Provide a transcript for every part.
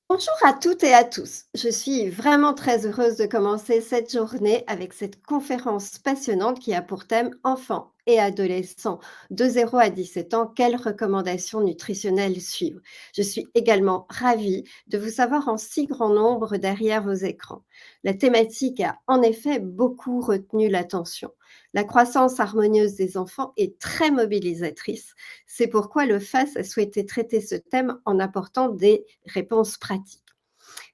Bonjour à toutes et à tous. Je suis vraiment très heureuse de commencer cette journée avec cette conférence passionnante qui a pour thème enfants et adolescents de 0 à 17 ans, quelles recommandations nutritionnelles suivre. Je suis également ravie de vous savoir en si grand nombre derrière vos écrans. La thématique a en effet beaucoup retenu l'attention. La croissance harmonieuse des enfants est très mobilisatrice. C'est pourquoi le FAS a souhaité traiter ce thème en apportant des réponses pratiques.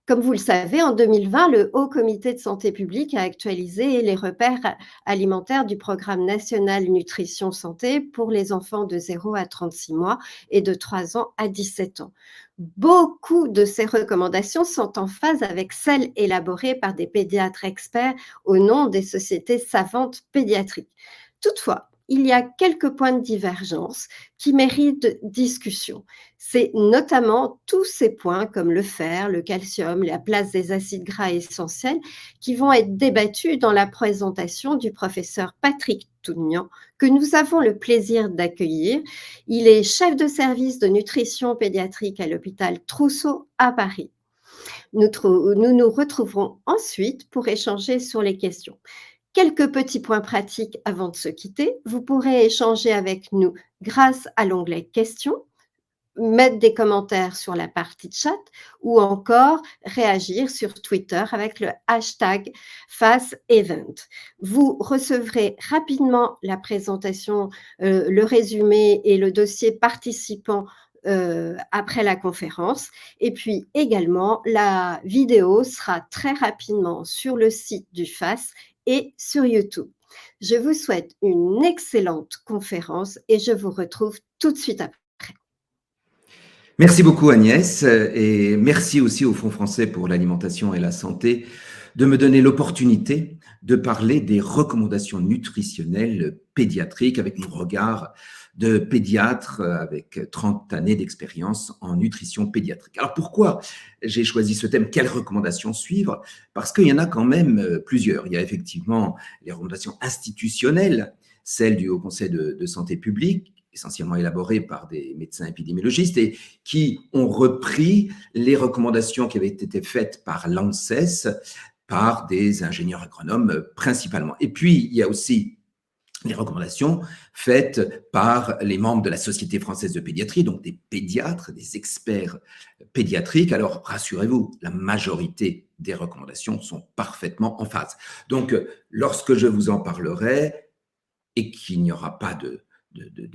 Comme vous le savez, en 2020, le Haut Comité de santé publique a actualisé les repères alimentaires du programme national nutrition santé pour les enfants de 0 à 36 mois et de 3 ans à 17 ans. Beaucoup de ces recommandations sont en phase avec celles élaborées par des pédiatres experts au nom des sociétés savantes pédiatriques. Toutefois, il y a quelques points de divergence qui méritent discussion. C'est notamment tous ces points comme le fer, le calcium, la place des acides gras essentiels qui vont être débattus dans la présentation du professeur Patrick Tougnan que nous avons le plaisir d'accueillir. Il est chef de service de nutrition pédiatrique à l'hôpital Trousseau à Paris. Nous retrouverons ensuite pour échanger sur les questions. Quelques petits points pratiques avant de se quitter. Vous pourrez échanger avec nous grâce à l'onglet questions, mettre des commentaires sur la partie chat ou encore réagir sur Twitter avec le hashtag FASEvent. Vous recevrez rapidement la présentation, le résumé et le dossier participant après la conférence. Et puis également, la vidéo sera très rapidement sur le site du FAS et sur YouTube. Je vous souhaite une excellente conférence et je vous retrouve tout de suite après. Merci beaucoup Agnès et merci aussi au Fonds français pour l'alimentation et la santé de me donner l'opportunité de parler des recommandations nutritionnelles pédiatriques avec mon regard de pédiatre avec 30 années d'expérience en nutrition pédiatrique. Alors pourquoi j'ai choisi ce thème? Quelles recommandations suivre? Parce qu'il y en a quand même plusieurs. Il y a effectivement les recommandations institutionnelles, celles du Haut Conseil de santé publique, essentiellement élaborées par des médecins épidémiologistes et qui ont repris les recommandations qui avaient été faites par l'ANSES, par des ingénieurs agronomes principalement. Et puis, il y a aussi les recommandations faites par les membres de la Société française de pédiatrie, donc des pédiatres, des experts pédiatriques. Alors, rassurez-vous, la majorité des recommandations sont parfaitement en phase. Donc, lorsque je vous en parlerai et qu'il n'y aura pas de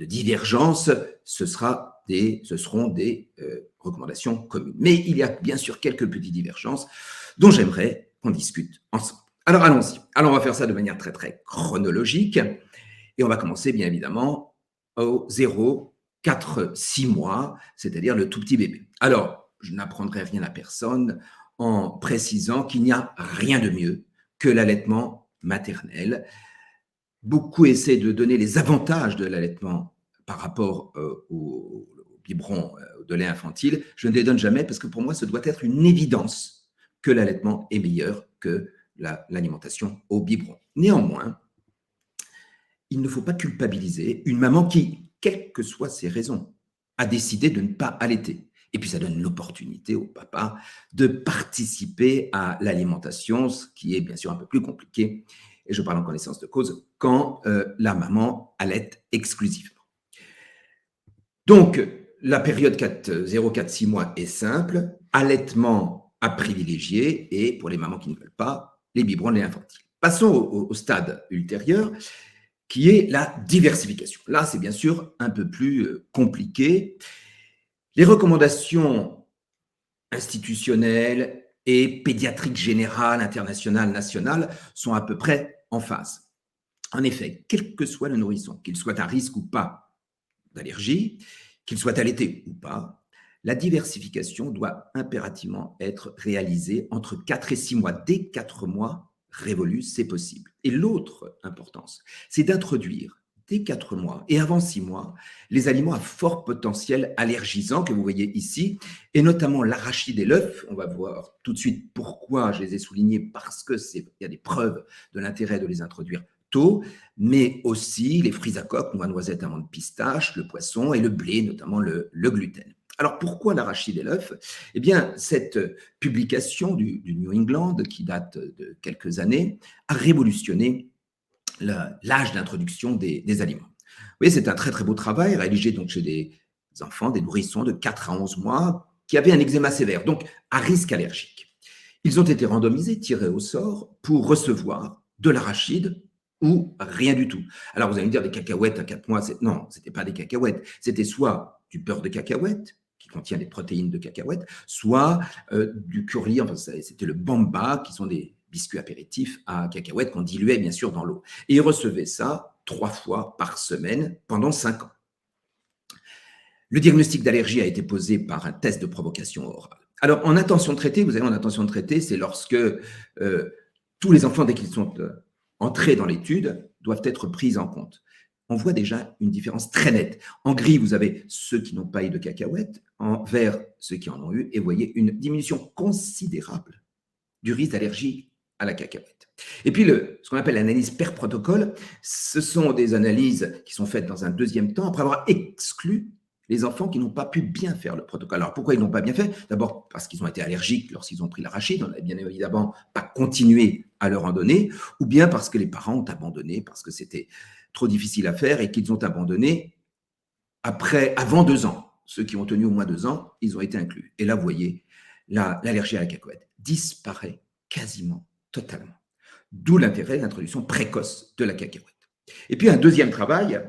divergence, ce seront des recommandations communes. Mais il y a bien sûr quelques petites divergences dont j'aimerais qu'on discute ensemble. Alors allons-y. Alors on va faire ça de manière très très chronologique et on va commencer bien évidemment au 0, 4, 6 mois, c'est-à-dire le tout petit bébé. Alors, je n'apprendrai rien à personne en précisant qu'il n'y a rien de mieux que l'allaitement maternel. Beaucoup essaient de donner les avantages de l'allaitement par rapport au biberon de lait infantile. Je ne les donne jamais parce que pour moi, ce doit être une évidence que l'allaitement est meilleur que l'alimentation au biberon. Néanmoins, il ne faut pas culpabiliser une maman qui, quelles que soient ses raisons, a décidé de ne pas allaiter. Et puis, ça donne l'opportunité au papa de participer à l'alimentation, ce qui est bien sûr un peu plus compliqué, et je parle en connaissance de cause, quand la maman allaite exclusivement. Donc, la période 0-4-6 mois est simple, allaitement à privilégier, et pour les mamans qui ne veulent pas, les biberons de lait infantile. Passons au stade ultérieur, qui est la diversification. Là, c'est bien sûr un peu plus compliqué. Les recommandations institutionnelles et pédiatriques générales, internationales, nationales sont à peu près en phase. En effet, quel que soit le nourrisson, qu'il soit à risque ou pas d'allergie, qu'il soit allaité ou pas, la diversification doit impérativement être réalisée entre 4 et 6 mois. Dès 4 mois révolus, c'est possible. Et l'autre importance, c'est d'introduire dès 4 mois et avant 6 mois les aliments à fort potentiel allergisant que vous voyez ici, et notamment l'arachide et l'œuf. On va voir tout de suite pourquoi je les ai soulignés, parce qu'il y a des preuves de l'intérêt de les introduire tôt, mais aussi les fruits à coque, noix, noisettes, amandes, pistaches, le poisson et le blé, notamment le gluten. Alors, pourquoi l'arachide et l'œuf? Eh bien, cette publication du New England, qui date de quelques années, a révolutionné l'âge d'introduction des aliments. Vous voyez, c'est un très très beau travail réalisé donc chez des enfants, des nourrissons de 4 à 11 mois qui avaient un eczéma sévère, donc à risque allergique. Ils ont été randomisés, tirés au sort pour recevoir de l'arachide ou rien du tout. Alors vous allez me dire des cacahuètes à 4 mois, non, ce n'était pas des cacahuètes, c'était soit du beurre de cacahuète qui contient des protéines de cacahuètes, soit du curly, enfin c'était le bamba, qui sont des biscuits apéritifs à cacahuètes qu'on diluait bien sûr dans l'eau. Et ils recevaient ça 3 fois par semaine pendant 5 ans. Le diagnostic d'allergie a été posé par un test de provocation orale. Alors, en intention de traiter, vous savez, en intention de traiter, c'est lorsque tous les enfants, dès qu'ils sont entrés dans l'étude, doivent être pris en compte. On voit déjà une différence très nette. En gris, vous avez ceux qui n'ont pas eu de cacahuètes, en vert, ceux qui en ont eu, et vous voyez une diminution considérable du risque d'allergie à la cacahuète. Et puis, ce qu'on appelle l'analyse per protocole, ce sont des analyses qui sont faites dans un deuxième temps, après avoir exclu les enfants qui n'ont pas pu bien faire le protocole. Alors, pourquoi ils n'ont pas bien fait? D'abord, parce qu'ils ont été allergiques lorsqu'ils ont pris l'arachide, on n'a bien évidemment pas continué à leur en donner, ou bien parce que les parents ont abandonné, parce que c'était trop difficile à faire et qu'ils ont abandonné avant 2 ans. Ceux qui ont tenu au moins 2 ans, ils ont été inclus. Et là, vous voyez, l'allergie à la cacahuète disparaît quasiment totalement. D'où l'intérêt de l'introduction précoce de la cacahuète. Et puis, un deuxième travail,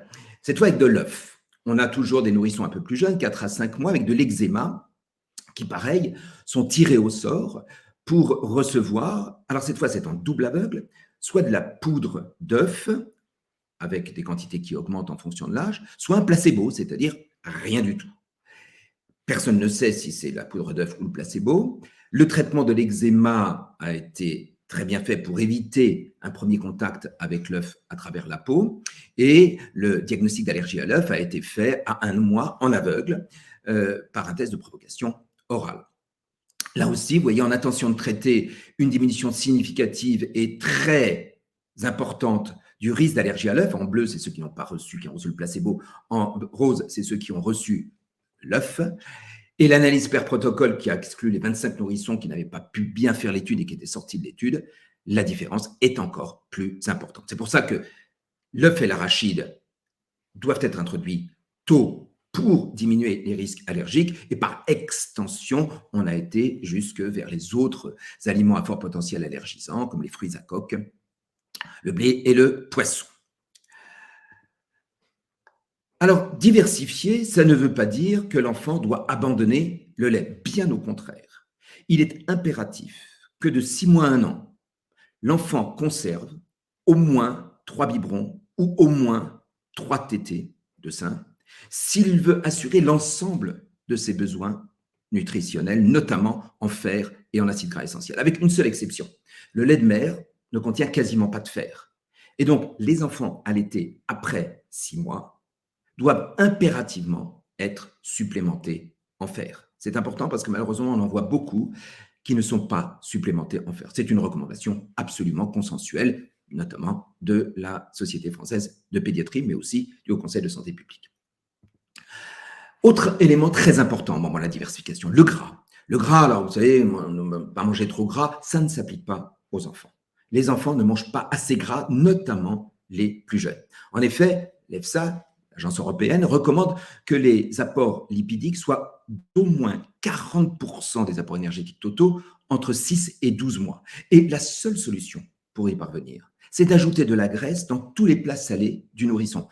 cette fois avec de l'œuf. On a toujours des nourrissons un peu plus jeunes, 4 à 5 mois, avec de l'eczéma, qui, pareil, sont tirés au sort pour recevoir, alors cette fois, c'est en double aveugle, soit de la poudre d'œuf, avec des quantités qui augmentent en fonction de l'âge, soit un placebo, c'est-à-dire rien du tout. Personne ne sait si c'est la poudre d'œuf ou le placebo. Le traitement de l'eczéma a été très bien fait pour éviter un premier contact avec l'œuf à travers la peau. Et le diagnostic d'allergie à l'œuf a été fait à 1 mois en aveugle par un test de provocation orale. Là aussi, vous voyez, en intention de traiter une diminution significative et très importante du risque d'allergie à l'œuf. En bleu, c'est ceux qui n'ont pas reçu, qui ont reçu le placebo. En rose, c'est ceux qui ont reçu l'œuf. Et l'analyse per protocole qui a exclu les 25 nourrissons qui n'avaient pas pu bien faire l'étude et qui étaient sortis de l'étude, la différence est encore plus importante. C'est pour ça que l'œuf et l'arachide doivent être introduits tôt pour diminuer les risques allergiques et par extension, on a été jusque vers les autres aliments à fort potentiel allergisant comme les fruits à coque, le blé et le poisson. Alors, diversifier, ça ne veut pas dire que l'enfant doit abandonner le lait. Bien au contraire. Il est impératif que de 6 mois à 1 an, l'enfant conserve au moins 3 biberons ou au moins 3 tétés de sein s'il veut assurer l'ensemble de ses besoins nutritionnels, notamment en fer et en acides gras essentiels, avec une seule exception. Le lait de mère ne contient quasiment pas de fer. Et donc, les enfants allaités après 6 mois doivent impérativement être supplémentés en fer. C'est important parce que malheureusement, on en voit beaucoup qui ne sont pas supplémentés en fer. C'est une recommandation absolument consensuelle, notamment de la Société française de pédiatrie, mais aussi du Haut Conseil de santé publique. Autre élément très important au moment de la diversification, le gras. Le gras, alors vous savez, ne pas manger trop gras, ça ne s'applique pas aux enfants. Les enfants ne mangent pas assez gras, notamment les plus jeunes. En effet, l'EFSA, l'Agence européenne, recommande que les apports lipidiques soient d'au moins 40% des apports énergétiques totaux entre 6 et 12 mois. Et la seule solution pour y parvenir, c'est d'ajouter de la graisse dans tous les plats salés du nourrisson,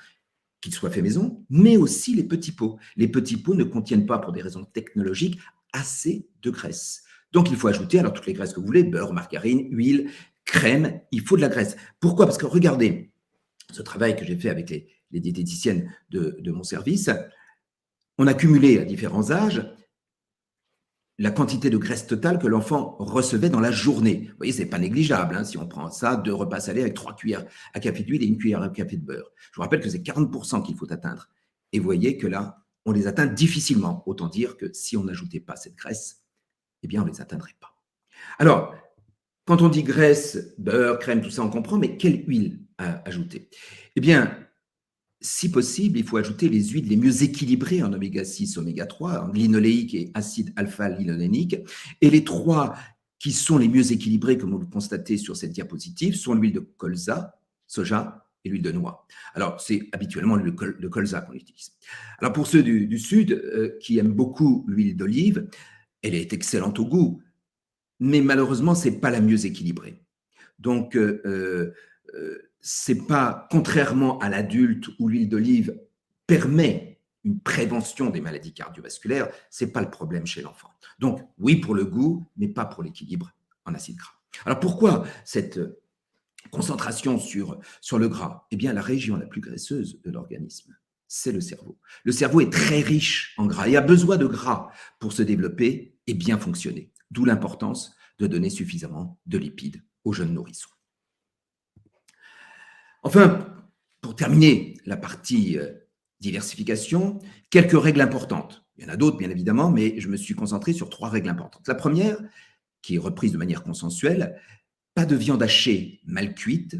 qu'ils soient faits maison, mais aussi les petits pots. Les petits pots ne contiennent pas, pour des raisons technologiques, assez de graisse. Donc, il faut ajouter alors toutes les graisses que vous voulez, beurre, margarine, huile, crème, il faut de la graisse. Pourquoi? Parce que regardez, ce travail que j'ai fait avec les diététiciennes de mon service, on a cumulé à différents âges la quantité de graisse totale que l'enfant recevait dans la journée. Vous voyez, ce n'est pas négligeable, hein, si on prend ça, 2 repas salés avec 3 cuillères à café d'huile et 1 cuillère à café de beurre. Je vous rappelle que c'est 40% qu'il faut atteindre. Et vous voyez que là, on les atteint difficilement. Autant dire que si on n'ajoutait pas cette graisse, eh bien, on ne les atteindrait pas. Alors, quand on dit graisse, beurre, crème, tout ça, on comprend, mais quelle huile ajouter? Eh bien, si possible, il faut ajouter les huiles les mieux équilibrées en oméga 6, oméga 3, en linoléique et acide alpha-linolénique. Et les trois qui sont les mieux équilibrés, comme vous le constatez sur cette diapositive, sont l'huile de colza, soja et l'huile de noix. Alors, c'est habituellement l'huile de colza qu'on utilise. Alors, pour ceux du Sud qui aiment beaucoup l'huile d'olive, elle est excellente au goût, mais malheureusement, ce n'est pas la mieux équilibrée. Donc, c'est pas, contrairement à l'adulte où l'huile d'olive permet une prévention des maladies cardiovasculaires, c'est pas le problème chez l'enfant. Donc, oui pour le goût, mais pas pour l'équilibre en acides gras. Alors, pourquoi cette concentration sur le gras? Eh bien, la région la plus graisseuse de l'organisme, c'est le cerveau. Le cerveau est très riche en gras et a besoin de gras pour se développer et bien fonctionner. D'où l'importance de donner suffisamment de lipides aux jeunes nourrissons. Enfin, pour terminer la partie diversification, quelques règles importantes. Il y en a d'autres, bien évidemment, mais je me suis concentré sur 3 règles importantes. La première, qui est reprise de manière consensuelle, pas de viande hachée mal cuite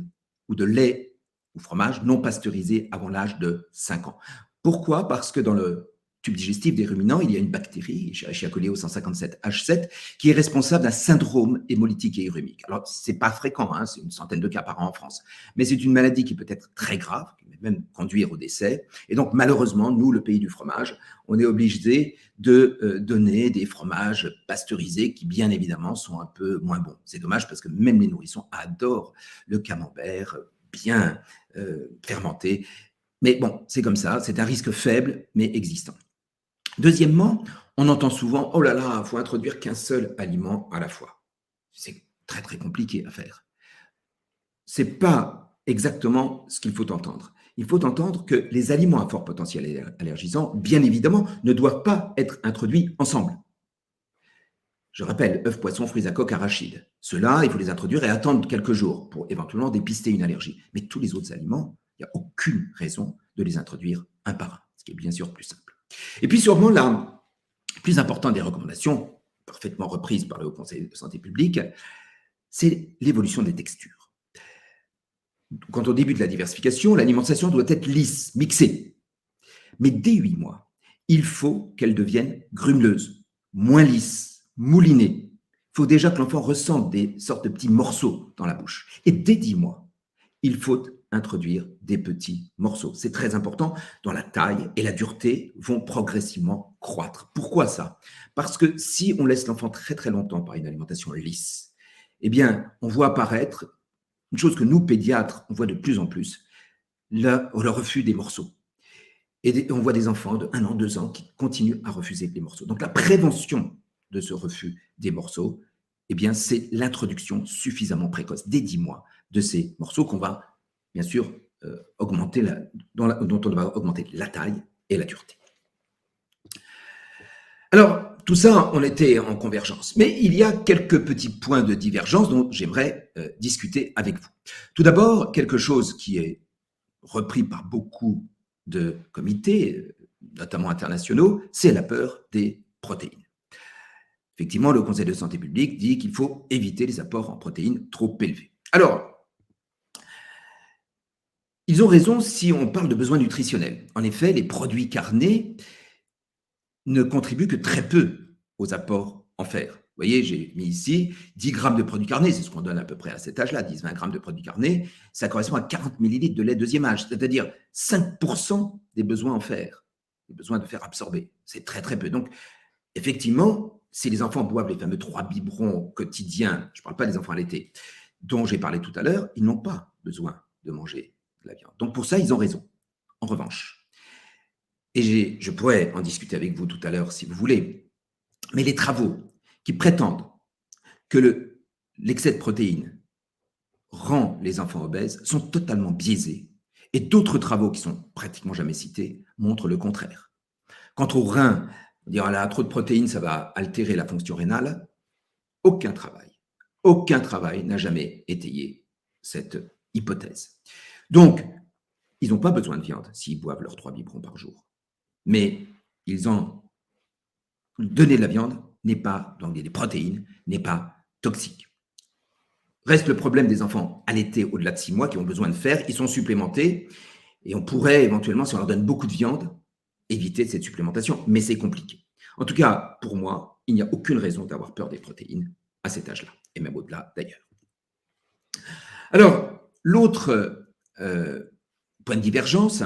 ou de lait ou fromage non pasteurisé avant l'âge de 5 ans. Pourquoi? Parce que dans le tube digestif des ruminants, il y a une bactérie, Escherichia coli 157H7, qui est responsable d'un syndrome hémolytique et urémique. Alors, ce n'est pas fréquent, hein, c'est une centaine de cas par an en France, mais c'est une maladie qui peut être très grave, qui peut même conduire au décès. Et donc, malheureusement, nous, le pays du fromage, on est obligé de donner des fromages pasteurisés qui, bien évidemment, sont un peu moins bons. C'est dommage parce que même les nourrissons adorent le camembert bien fermenté. Mais bon, c'est comme ça, c'est un risque faible, mais existant. Deuxièmement, on entend souvent « Oh là là, il faut introduire qu'un seul aliment à la fois ». C'est très très compliqué à faire. Ce n'est pas exactement ce qu'il faut entendre. Il faut entendre que les aliments à fort potentiel allergisant, bien évidemment, ne doivent pas être introduits ensemble. Je rappelle, œufs, poissons, fruits à coque, arachides. Ceux-là, il faut les introduire et attendre quelques jours pour éventuellement dépister une allergie. Mais tous les autres aliments, il n'y a aucune raison de les introduire un par un, ce qui est bien sûr plus simple. Et puis sûrement la plus importante des recommandations, parfaitement reprise par le Haut Conseil de santé publique, c'est l'évolution des textures. Quand au début de la diversification, l'alimentation doit être lisse, mixée. Mais dès 8 mois, il faut qu'elle devienne grumeleuse, moins lisse, moulinée. Il faut déjà que l'enfant ressente des sortes de petits morceaux dans la bouche. Et dès 10 mois, il faut introduire des petits morceaux. C'est très important, dont la taille et la dureté vont progressivement croître. Pourquoi ça? Parce que si on laisse l'enfant très très longtemps par une alimentation lisse, eh bien, on voit apparaître une chose que nous, pédiatres, on voit de plus en plus, le refus des morceaux. Et on voit des enfants de 1 an, 2 ans qui continuent à refuser les morceaux. Donc la prévention de ce refus des morceaux, eh bien, c'est l'introduction suffisamment précoce, dès 10 mois, de ces morceaux qu'on va bien sûr augmenter dont on va augmenter la taille et la dureté. Alors, tout ça, on était en convergence. Mais il y a quelques petits points de divergence dont j'aimerais discuter avec vous. Tout d'abord, quelque chose qui est repris par beaucoup de comités, notamment internationaux, c'est la peur des protéines. Effectivement, le Conseil de santé publique dit qu'il faut éviter les apports en protéines trop élevés. Alors, ils ont raison si on parle de besoins nutritionnels. En effet, les produits carnés ne contribuent que très peu aux apports en fer. Vous voyez, j'ai mis ici 10 grammes de produits carnés, c'est ce qu'on donne à peu près à cet âge-là, 10-20 grammes de produits carnés, ça correspond à 40 millilitres de lait deuxième âge, c'est-à-dire 5% des besoins en fer, des besoins de fer absorbés. C'est très très peu. Donc, effectivement, si les enfants boivent les fameux 3 biberons quotidiens, je ne parle pas des enfants allaités, dont j'ai parlé tout à l'heure, ils n'ont pas besoin de manger de la viande. Donc pour ça, ils ont raison. En revanche, et je pourrais en discuter avec vous tout à l'heure si vous voulez, mais les travaux qui prétendent que l'excès de protéines rend les enfants obèses sont totalement biaisés. Et d'autres travaux qui sont pratiquement jamais cités montrent le contraire. Quant aux reins, on dira là, trop de protéines, ça va altérer la fonction rénale. Aucun travail n'a jamais étayé cette hypothèse. Donc, ils n'ont pas besoin de viande s'ils boivent leurs 3 biberons par jour. Mais donner de la viande n'est pas, donc des protéines, n'est pas toxique. Reste le problème des enfants allaités au-delà de 6 mois qui ont besoin de fer, ils sont supplémentés. Et on pourrait éventuellement, si on leur donne beaucoup de viande, éviter cette supplémentation, mais c'est compliqué. En tout cas, pour moi, il n'y a aucune raison d'avoir peur des protéines à cet âge-là, et même au-delà d'ailleurs. Alors, l'autre point de divergence,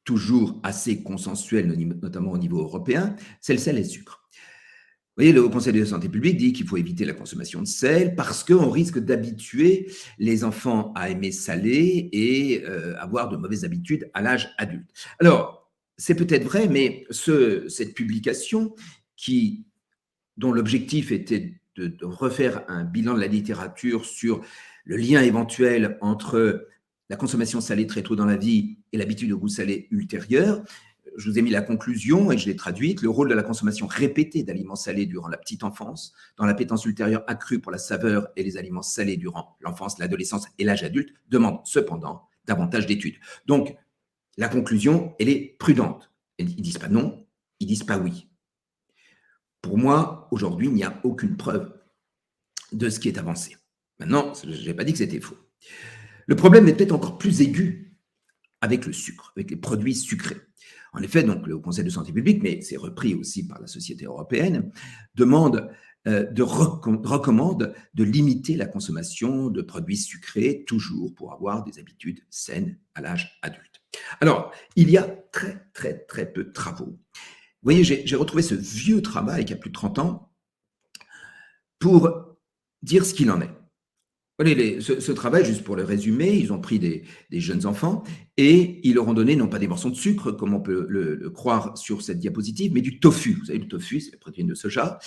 toujours assez consensuel, notamment au niveau européen, c'est le sel et le sucre. Vous voyez, le Haut Conseil de santé publique dit qu'il faut éviter la consommation de sel parce qu'on risque d'habituer les enfants à aimer salé et avoir de mauvaises habitudes à l'âge adulte. Alors, c'est peut-être vrai, mais cette publication, dont l'objectif était de refaire un bilan de la littérature sur le lien éventuel entre la consommation salée très tôt dans la vie et l'habitude au goût salé ultérieure, je vous ai mis la conclusion et je l'ai traduite. Le rôle de la consommation répétée d'aliments salés durant la petite enfance, dans l'appétence ultérieure accrue pour la saveur et les aliments salés durant l'enfance, l'adolescence et l'âge adulte, demande cependant davantage d'études. Donc, la conclusion, elle est prudente. Ils ne disent pas non, ils ne disent pas oui. Pour moi, aujourd'hui, il n'y a aucune preuve de ce qui est avancé. Maintenant, je n'ai pas dit que c'était faux. Le problème est peut-être encore plus aigu avec le sucre, avec les produits sucrés. En effet, donc, le Conseil de santé publique, mais c'est repris aussi par la Société européenne, recommande de limiter la consommation de produits sucrés, toujours pour avoir des habitudes saines à l'âge adulte. Alors, il y a très, très, très peu de travaux. Vous voyez, j'ai retrouvé ce vieux travail qui a plus de 30 ans pour dire ce qu'il en est. Ce travail, juste pour le résumer, ils ont pris des jeunes enfants et ils leur ont donné non pas des morceaux de sucre, comme on peut le croire sur cette diapositive, mais du tofu. Vous savez, le tofu, c'est la protéine de soja.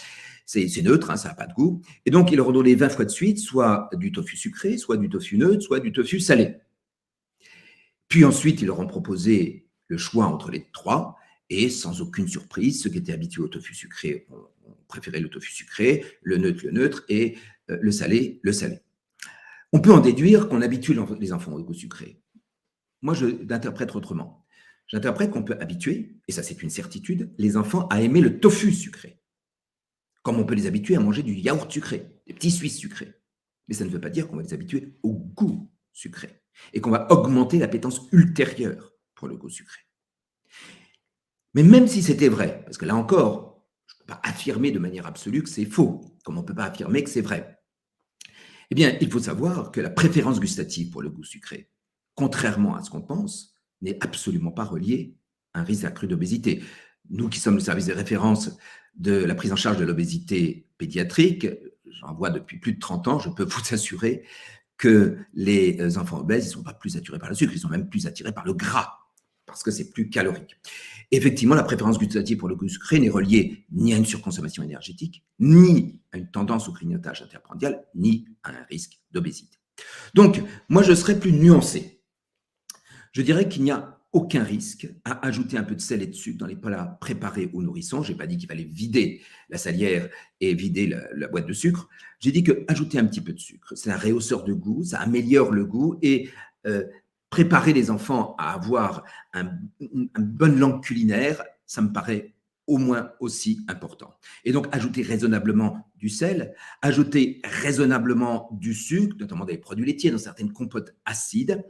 C'est neutre, hein, ça n'a pas de goût. Et donc, ils leur ont donné 20 fois de suite, soit du tofu sucré, soit du tofu neutre, soit du tofu salé. Puis ensuite, ils leur ont proposé le choix entre les trois et sans aucune surprise, ceux qui étaient habitués au tofu sucré ont préféré le tofu sucré, le neutre et le salé, le salé. On peut en déduire qu'on habitue les enfants au goût sucré. Moi, je l'interprète autrement. J'interprète qu'on peut habituer, et ça c'est une certitude, les enfants à aimer le tofu sucré, comme on peut les habituer à manger du yaourt sucré, des petits Suisses sucrés. Mais ça ne veut pas dire qu'on va les habituer au goût sucré, et qu'on va augmenter l'appétence ultérieure pour le goût sucré. Mais même si c'était vrai, parce que là encore, je ne peux pas affirmer de manière absolue que c'est faux, comme on ne peut pas affirmer que c'est vrai. Eh bien, il faut savoir que la préférence gustative pour le goût sucré, contrairement à ce qu'on pense, n'est absolument pas reliée à un risque accru d'obésité. Nous qui sommes le service de référence de la prise en charge de l'obésité pédiatrique, j'en vois depuis plus de 30 ans, je peux vous assurer que les enfants obèses ne sont pas plus attirés par le sucre, ils sont même plus attirés par le gras, parce que c'est plus calorique. Effectivement, la préférence gustative pour le goût sucré n'est reliée ni à une surconsommation énergétique, ni à une tendance au grignotage interprandial, ni à un risque d'obésité. Donc, moi, je serais plus nuancé. Je dirais qu'il n'y a aucun risque à ajouter un peu de sel et de sucre dans les plats préparés aux nourrissons. Je n'ai pas dit qu'il fallait vider la salière et vider la boîte de sucre. J'ai dit qu'ajouter un petit peu de sucre, c'est un rehausseur de goût, ça améliore le goût et préparer les enfants à avoir une bonne langue culinaire, ça me paraît au moins aussi important. Et donc, ajouter raisonnablement du sel, ajouter raisonnablement du sucre, notamment dans les produits laitiers, dans certaines compotes acides,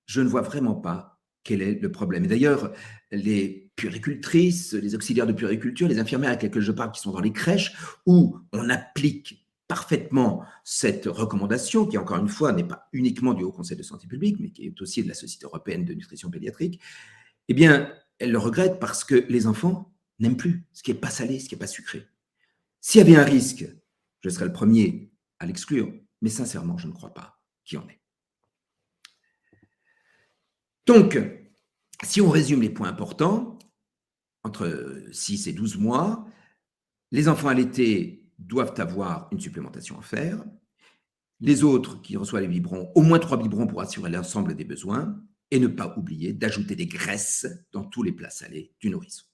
je ne vois vraiment pas quel est le problème. Et d'ailleurs, les puéricultrices, les auxiliaires de puériculture, les infirmières avec lesquelles je parle qui sont dans les crèches, où on applique parfaitement cette recommandation, qui encore une fois n'est pas uniquement du Haut Conseil de santé publique, mais qui est aussi de la Société européenne de nutrition pédiatrique, eh bien, elles le regrettent parce que les enfants n'aiment plus ce qui n'est pas salé, ce qui n'est pas sucré. S'il y avait un risque, je serais le premier à l'exclure, mais sincèrement, je ne crois pas qu'il y en ait. Donc, si on résume les points importants, entre 6 et 12 mois, les enfants allaités doivent avoir une supplémentation à faire. Les autres qui reçoivent les biberons, au moins 3 biberons pour assurer l'ensemble des besoins, et ne pas oublier d'ajouter des graisses dans tous les plats salés du nourrisson.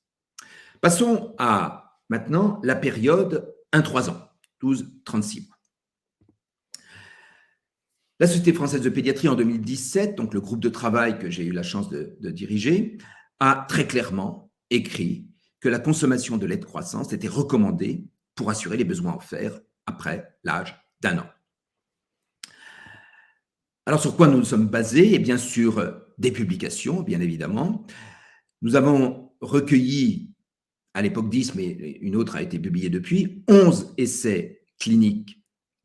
Passons à maintenant la période 1-3 ans, 12-36 mois. La Société française de pédiatrie en 2017, donc le groupe de travail que j'ai eu la chance de diriger, a très clairement écrit que la consommation de lait de croissance était recommandée pour assurer les besoins en fer après l'âge d'1 an. Alors, sur quoi nous nous sommes basés? Eh bien, sur des publications, bien évidemment. Nous avons recueilli, à l'époque 10, mais une autre a été publiée depuis, 11 essais cliniques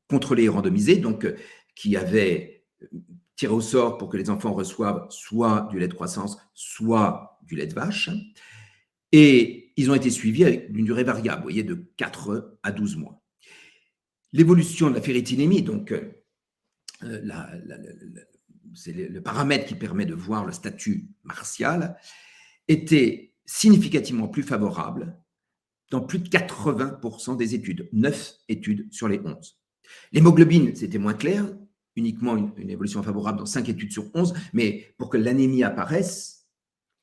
contrôlés et randomisés, donc qui avaient tiré au sort pour que les enfants reçoivent soit du lait de croissance, soit du lait de vache. Et ils ont été suivis avec une durée variable, vous voyez, de 4 à 12 mois. L'évolution de la ferritinémie, donc c'est le paramètre qui permet de voir le statut martial, était significativement plus favorable dans plus de 80% des études, 9 études sur les 11. L'hémoglobine, c'était moins clair, uniquement une évolution favorable dans 5 études sur 11, mais pour que l'anémie apparaisse,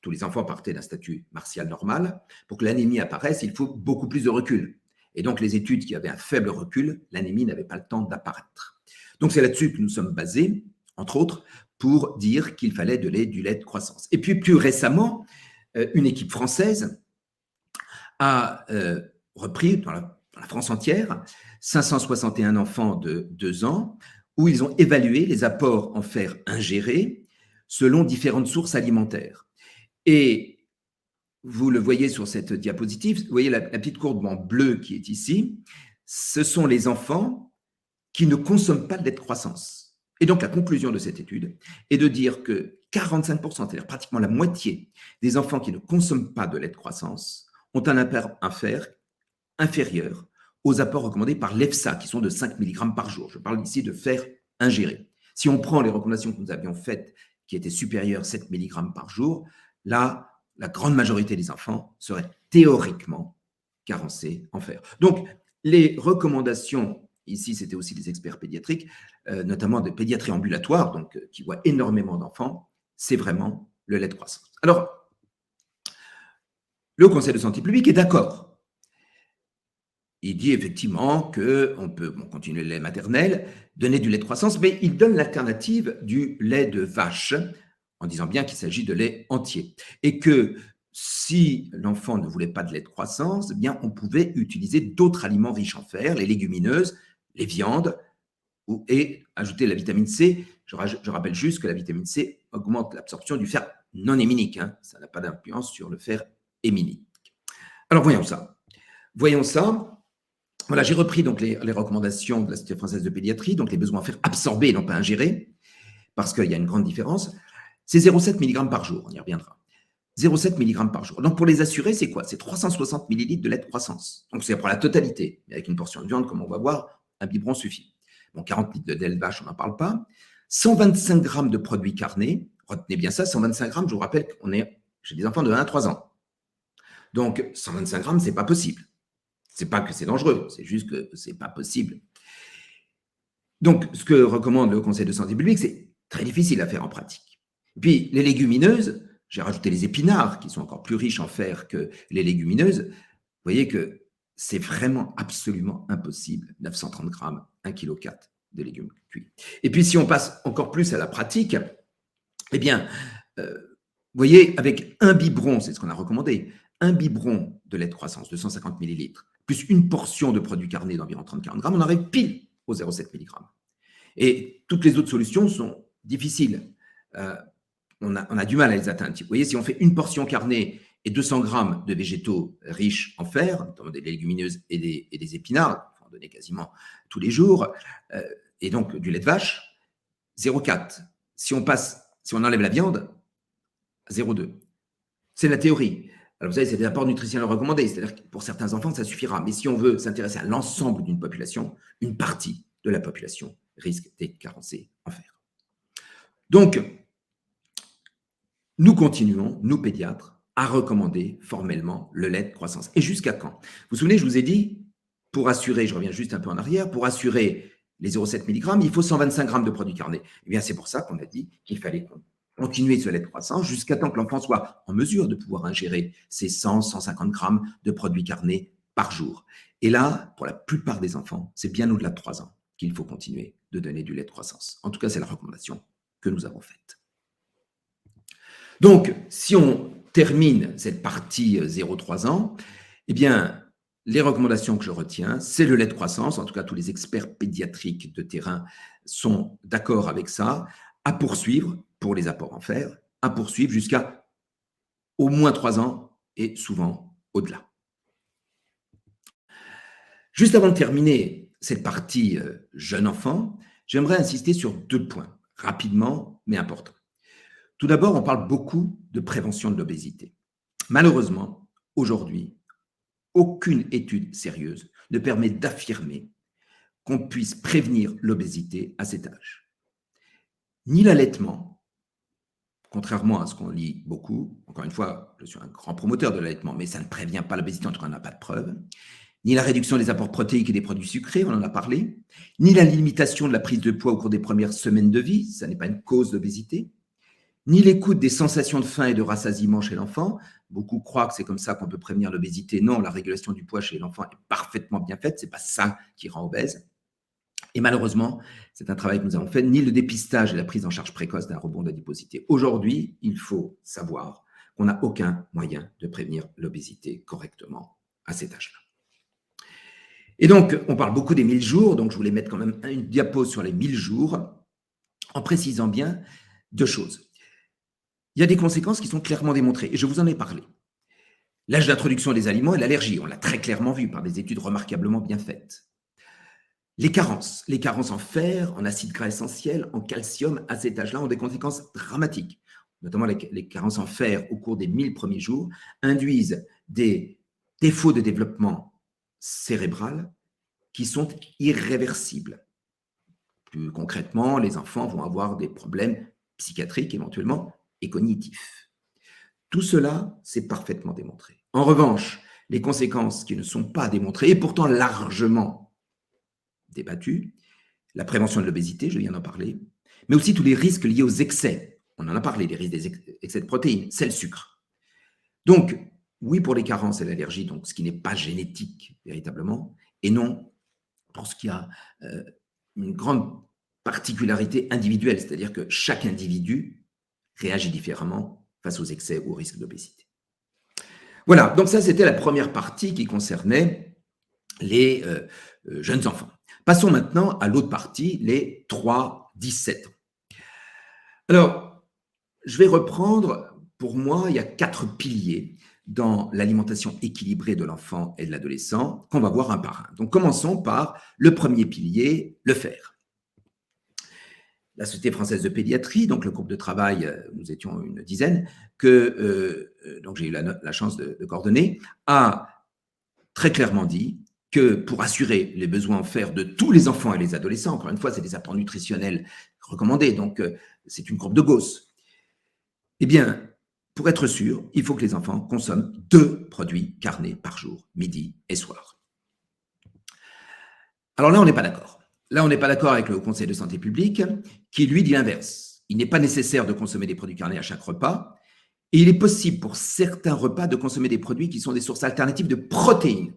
tous les enfants partaient d'un statut martial normal, pour que l'anémie apparaisse, il faut beaucoup plus de recul. Et donc, les études qui avaient un faible recul, l'anémie n'avait pas le temps d'apparaître. Donc, c'est là-dessus que nous sommes basés, entre autres, pour dire qu'il fallait du lait de croissance. Et puis, plus récemment, une équipe française a repris, dans la France entière, 561 enfants de 2 ans, où ils ont évalué les apports en fer ingérés selon différentes sources alimentaires. Et vous le voyez sur cette diapositive, vous voyez la petite courbe en bleu qui est ici, ce sont les enfants qui ne consomment pas de lait de croissance. Et donc la conclusion de cette étude est de dire que 45%, c'est-à-dire pratiquement la moitié des enfants qui ne consomment pas de lait de croissance ont un fer inférieur aux apports recommandés par l'EFSA, qui sont de 5 mg par jour. Je parle ici de fer ingéré. Si on prend les recommandations que nous avions faites, qui étaient supérieures à 7 mg par jour, là, la grande majorité des enfants seraient théoriquement carencés en fer. Donc, les recommandations, ici, c'était aussi des experts pédiatriques, notamment de pédiatrie ambulatoire, donc qui voient énormément d'enfants, c'est vraiment le lait de croissance. Alors, le Conseil de santé publique est d'accord. Il dit effectivement qu'on peut continuer le lait maternel, donner du lait de croissance, mais il donne l'alternative du lait de vache, en disant bien qu'il s'agit de lait entier. Et que si l'enfant ne voulait pas de lait de croissance, eh bien, on pouvait utiliser d'autres aliments riches en fer, les légumineuses, les viandes, et ajouter la vitamine C. Je rappelle juste que la vitamine C augmente l'absorption du fer non héminique. Ça n'a pas d'influence sur le fer héminique. Alors, voyons ça. Voilà, j'ai repris donc les recommandations de la Société française de pédiatrie, donc les besoins en fer absorbés et non pas ingérés, parce qu'il y a une grande différence. C'est 0,7 mg par jour, on y reviendra. 0,7 mg par jour. Donc, pour les assurer, c'est quoi? C'est 360 ml de lait de croissance. Donc, c'est pour la totalité. Mais avec une portion de viande, comme on va voir, un biberon suffit. Bon, 40 litres de lait de vache, on n'en parle pas. 125 grammes de produits carnés. Retenez bien ça, 125 grammes, je vous rappelle qu'on est chez des enfants de 1 à 3 ans. Donc, 125 grammes, ce n'est pas possible. Ce n'est pas que c'est dangereux, c'est juste que ce n'est pas possible. Donc, ce que recommande le Conseil de santé publique, c'est très difficile à faire en pratique. Puis, les légumineuses, j'ai rajouté les épinards, qui sont encore plus riches en fer que les légumineuses. Vous voyez que c'est vraiment absolument impossible, 930 grammes, 1,4 kg de légumes cuits. Et puis, si on passe encore plus à la pratique, eh bien, vous voyez, avec un biberon, c'est ce qu'on a recommandé, un biberon de lait de croissance de 150 ml, plus une portion de produits carnés d'environ 30-40 grammes, on arrive pile au 0,7 mg. Et toutes les autres solutions sont difficiles. On a du mal à les atteindre. Vous voyez, si on fait une portion carnée et 200 grammes de végétaux riches en fer, notamment des légumineuses et des épinards, il faut en donner quasiment tous les jours, et donc du lait de vache, 0,4. Si on enlève la viande, 0,2. C'est la théorie. Alors, vous savez, c'est des apports nutritionnels recommandés, c'est-à-dire que pour certains enfants, ça suffira. Mais si on veut s'intéresser à l'ensemble d'une population, une partie de la population risque d'être carencée en fer. Donc, nous continuons, nous pédiatres, à recommander formellement le lait de croissance. Et jusqu'à quand? Vous vous souvenez, je vous ai dit, pour assurer, je reviens juste un peu en arrière, pour assurer les 0,7 mg, il faut 125 grammes de produits carnés. Eh bien, c'est pour ça qu'on a dit qu'il fallait continuer ce lait de croissance jusqu'à temps que l'enfant soit en mesure de pouvoir ingérer ces 100-150 grammes de produits carnés par jour. Et là, pour la plupart des enfants, c'est bien au-delà de 3 ans qu'il faut continuer de donner du lait de croissance. En tout cas, c'est la recommandation que nous avons faite. Donc, si on termine cette partie 0-3 ans, eh bien, les recommandations que je retiens, c'est le lait de croissance. En tout cas, tous les experts pédiatriques de terrain sont d'accord avec ça, à poursuivre pour les apports en fer, à poursuivre jusqu'à au moins 3 ans et souvent au-delà. Juste avant de terminer cette partie jeune enfant, j'aimerais insister sur 2 points, rapidement mais importants. Tout d'abord, on parle beaucoup de prévention de l'obésité. Malheureusement, aujourd'hui, aucune étude sérieuse ne permet d'affirmer qu'on puisse prévenir l'obésité à cet âge. Ni l'allaitement, contrairement à ce qu'on lit beaucoup, encore une fois, je suis un grand promoteur de l'allaitement, mais ça ne prévient pas l'obésité, en tout cas, on n'a pas de preuves, ni la réduction des apports protéiques et des produits sucrés, on en a parlé, ni la limitation de la prise de poids au cours des premières semaines de vie, ça n'est pas une cause d'obésité, ni l'écoute des sensations de faim et de rassasiement chez l'enfant. Beaucoup croient que c'est comme ça qu'on peut prévenir l'obésité. Non, la régulation du poids chez l'enfant est parfaitement bien faite, ce n'est pas ça qui rend obèse. Et malheureusement, c'est un travail que nous avons fait, ni le dépistage et la prise en charge précoce d'un rebond d'adiposité. Aujourd'hui, il faut savoir qu'on n'a aucun moyen de prévenir l'obésité correctement à cet âge-là. Et donc, on parle beaucoup des 1000 jours, donc je voulais mettre quand même une diapo sur les 1000 jours, en précisant bien 2 choses. Il y a des conséquences qui sont clairement démontrées, et je vous en ai parlé. L'âge d'introduction des aliments et l'allergie, on l'a très clairement vu par des études remarquablement bien faites. Les carences en fer, en acides gras essentiels, en calcium, à cet âge-là, ont des conséquences dramatiques. Notamment les carences en fer au cours des 1000 premiers jours induisent des défauts de développement cérébral qui sont irréversibles. Plus concrètement, les enfants vont avoir des problèmes psychiatriques éventuellement et cognitifs. Tout cela, c'est parfaitement démontré. En revanche, les conséquences qui ne sont pas démontrées et pourtant largement débattues, la prévention de l'obésité, je viens d'en parler, mais aussi tous les risques liés aux excès. On en a parlé, les risques des excès de protéines, c'est le sucre. Donc, oui pour les carences et l'allergie, donc ce qui n'est pas génétique véritablement, et non pour ce qui a une grande particularité individuelle, c'est-à-dire que chaque individu réagit différemment face aux excès ou aux risques d'obésité. Voilà, donc ça c'était la première partie qui concernait les jeunes enfants. Passons maintenant à l'autre partie, les 3-17 ans. Alors, je vais reprendre, pour moi, il y a 4 piliers dans l'alimentation équilibrée de l'enfant et de l'adolescent qu'on va voir un par un. Donc, commençons par le premier pilier, le fer. La Société française de pédiatrie, donc le groupe de travail, nous étions une dizaine, que donc j'ai eu la chance de coordonner, a très clairement dit que pour assurer les besoins en fer de tous les enfants et les adolescents, encore une fois, c'est des apports nutritionnels recommandés, donc c'est une courbe de Gauss. Eh bien, pour être sûr, il faut que les enfants consomment 2 produits carnés par jour, midi et soir. Alors là, on n'est pas d'accord. Là, on n'est pas d'accord avec le Haut Conseil de santé publique qui, lui, dit l'inverse. Il n'est pas nécessaire de consommer des produits carnés à chaque repas et il est possible pour certains repas de consommer des produits qui sont des sources alternatives de protéines.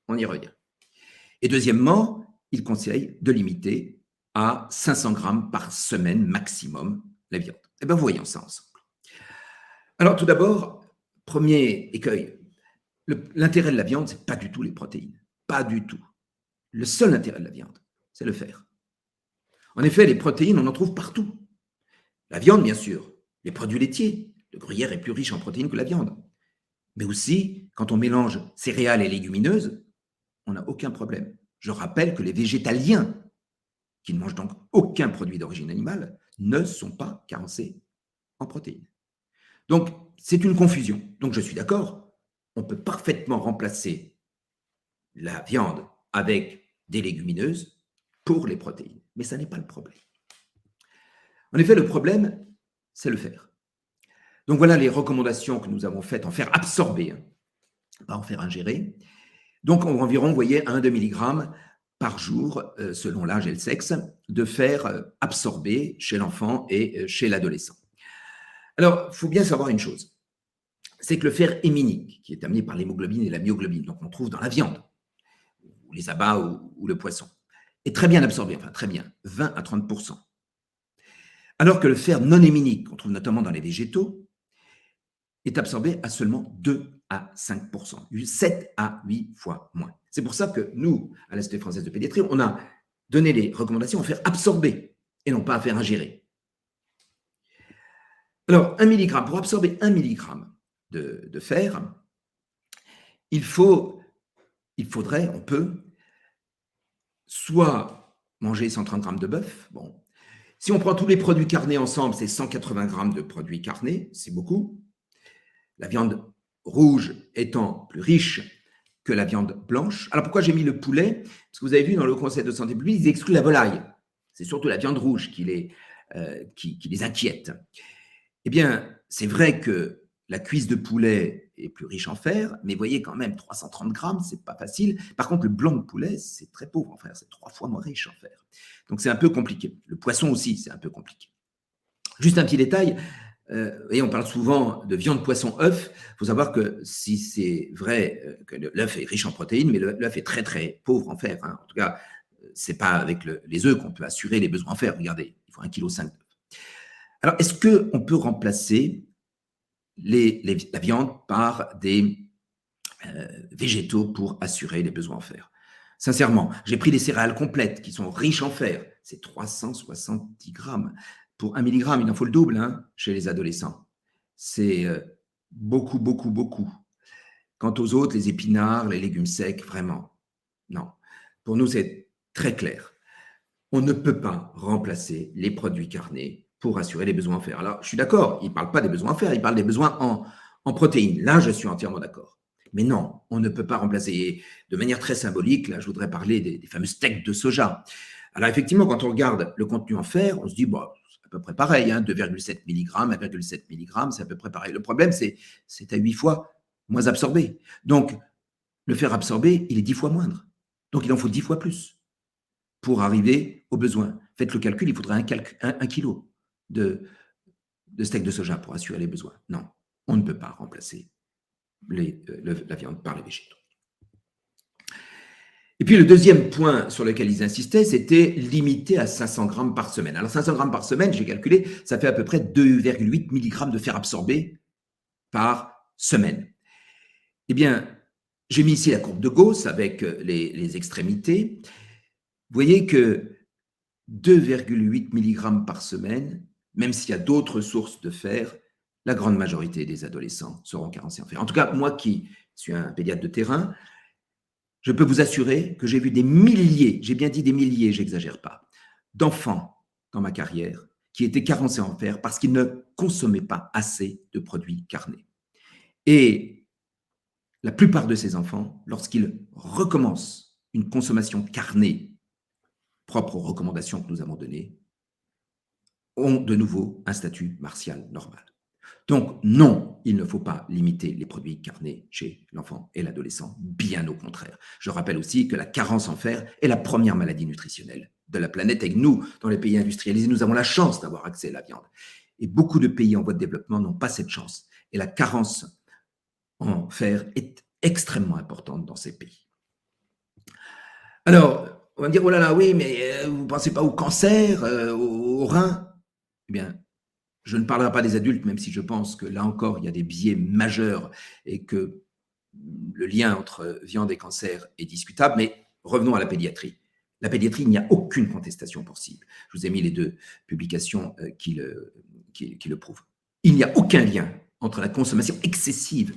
On y revient. Et deuxièmement, il conseille de limiter à 500 grammes par semaine maximum la viande. Eh bien, voyons ça ensemble. Alors, tout d'abord, premier écueil, l'intérêt de la viande, ce n'est pas du tout les protéines. Pas du tout. Le seul intérêt de la viande, c'est le fer. En effet, les protéines, on en trouve partout. La viande, bien sûr, les produits laitiers. Le gruyère est plus riche en protéines que la viande. Mais aussi, quand on mélange céréales et légumineuses, on n'a aucun problème. Je rappelle que les végétaliens, qui ne mangent donc aucun produit d'origine animale, ne sont pas carencés en protéines. Donc, c'est une confusion. Donc, je suis d'accord, on peut parfaitement remplacer la viande avec des légumineuses pour les protéines. Mais ça n'est pas le problème. En effet, le problème, c'est le fer. Donc, voilà les recommandations que nous avons faites en faire absorber, pas en faire ingérer. Donc, environ, vous voyez, 1-2 mg par jour, selon l'âge et le sexe, de fer absorbé chez l'enfant et chez l'adolescent. Alors, il faut bien savoir une chose, c'est que le fer héminique, qui est amené par l'hémoglobine et la myoglobine, donc on trouve dans la viande, ou les abats ou le poisson, est très bien absorbé, enfin très bien, 20 à 30%. Alors que le fer non héminique, qu'on trouve notamment dans les végétaux, est absorbé à seulement 2 à 5%, 7 à 8 fois moins. C'est pour ça que nous, à la Société française de pédiatrie, on a donné les recommandations à faire absorber et non pas à faire ingérer. Alors, 1 milligramme, pour absorber 1 milligramme de fer, on peut soit manger 130 grammes de bœuf. Bon, si on prend tous les produits carnés ensemble, c'est 180 grammes de produits carnés, c'est beaucoup. La viande rouge étant plus riche que la viande blanche. Alors pourquoi j'ai mis le poulet? Parce que vous avez vu dans le Conseil de santé publique, ils excluent la volaille. C'est surtout la viande rouge qui les inquiète. Eh bien, c'est vrai que la cuisse de poulet est plus riche en fer, mais vous voyez quand même 330 grammes, c'est pas facile. Par contre, le blanc de poulet, c'est très pauvre en fer, c'est 3 fois moins riche en fer. Donc c'est un peu compliqué. Le poisson aussi, c'est un peu compliqué. Juste un petit détail, et on parle souvent de viande, poisson, œuf. Il faut savoir que si c'est vrai que l'œuf est riche en protéines, mais l'œuf est très très pauvre en fer. Hein. En tout cas, c'est pas avec les œufs qu'on peut assurer les besoins en fer. Regardez, il faut 1,5 kg. Alors, est-ce qu'on peut remplacer la viande par des végétaux pour assurer les besoins en fer? Sincèrement, j'ai pris des céréales complètes qui sont riches en fer. C'est 370 grammes. Pour 1 milligramme, il en faut le double chez les adolescents. C'est beaucoup, beaucoup, beaucoup. Quant aux autres, les épinards, les légumes secs, vraiment, non. Pour nous, c'est très clair. On ne peut pas remplacer les produits carnés pour assurer les besoins en fer. Alors, je suis d'accord, il ne parle pas des besoins en fer, il parle des besoins en protéines. Là, je suis entièrement d'accord. Mais non, on ne peut pas remplacer. Et de manière très symbolique, là, je voudrais parler des fameux steaks de soja. Alors, effectivement, quand on regarde le contenu en fer, on se dit, bon, c'est à peu près pareil, 2,7 mg, 1,7 mg, c'est à peu près pareil. Le problème, c'est à 8 fois moins absorbé. Donc, le fer absorbé, il est 10 fois moindre. Donc, il en faut 10 fois plus pour arriver aux besoins. Faites le calcul, il faudrait 1 kilo de steak de soja pour assurer les besoins. Non, on ne peut pas remplacer la viande par les végétaux. Et puis le deuxième point sur lequel ils insistaient, c'était limité à 500 grammes par semaine. Alors 500 grammes par semaine, j'ai calculé, ça fait à peu près 2,8 mg de fer absorbé par semaine. Eh bien, j'ai mis ici la courbe de Gauss avec les extrémités. Vous voyez que 2,8 mg par semaine, même s'il y a d'autres sources de fer, la grande majorité des adolescents seront carencés en fer. En tout cas, moi qui suis un pédiatre de terrain, je peux vous assurer que j'ai vu des milliers, j'ai bien dit des milliers, j'exagère pas, d'enfants dans ma carrière qui étaient carencés en fer parce qu'ils ne consommaient pas assez de produits carnés. Et la plupart de ces enfants, lorsqu'ils recommencent une consommation carnée propre aux recommandations que nous avons données, ont de nouveau un statut martial normal. Donc non, il ne faut pas limiter les produits carnés chez l'enfant et l'adolescent, bien au contraire. Je rappelle aussi que la carence en fer est la première maladie nutritionnelle de la planète et que nous, dans les pays industrialisés, nous avons la chance d'avoir accès à la viande. Et beaucoup de pays en voie de développement n'ont pas cette chance. Et la carence en fer est extrêmement importante dans ces pays. Alors, on va me dire, oh là là, oui, mais vous ne pensez pas au cancer, aux reins? Eh bien, je ne parlerai pas des adultes, même si je pense que là encore, il y a des biais majeurs et que le lien entre viande et cancer est discutable, mais revenons à la pédiatrie. La pédiatrie, il n'y a aucune contestation possible. Je vous ai mis les deux publications qui le prouvent. Il n'y a aucun lien entre la consommation excessive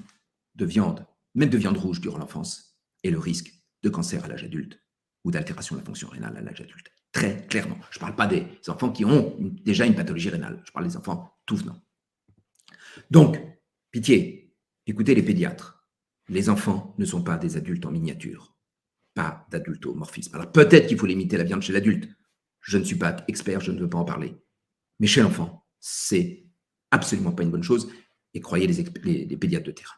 de viande, même de viande rouge durant l'enfance, et le risque de cancer à l'âge adulte ou d'altération de la fonction rénale à l'âge adulte. Très clairement. Je ne parle pas des enfants qui ont déjà une pathologie rénale. Je parle des enfants tout venant. Donc, pitié, écoutez les pédiatres. Les enfants ne sont pas des adultes en miniature, pas d'adultomorphisme. Alors peut-être qu'il faut limiter la viande chez l'adulte. Je ne suis pas expert, je ne veux pas en parler. Mais chez l'enfant, c'est absolument pas une bonne chose. Et croyez les pédiatres de terrain.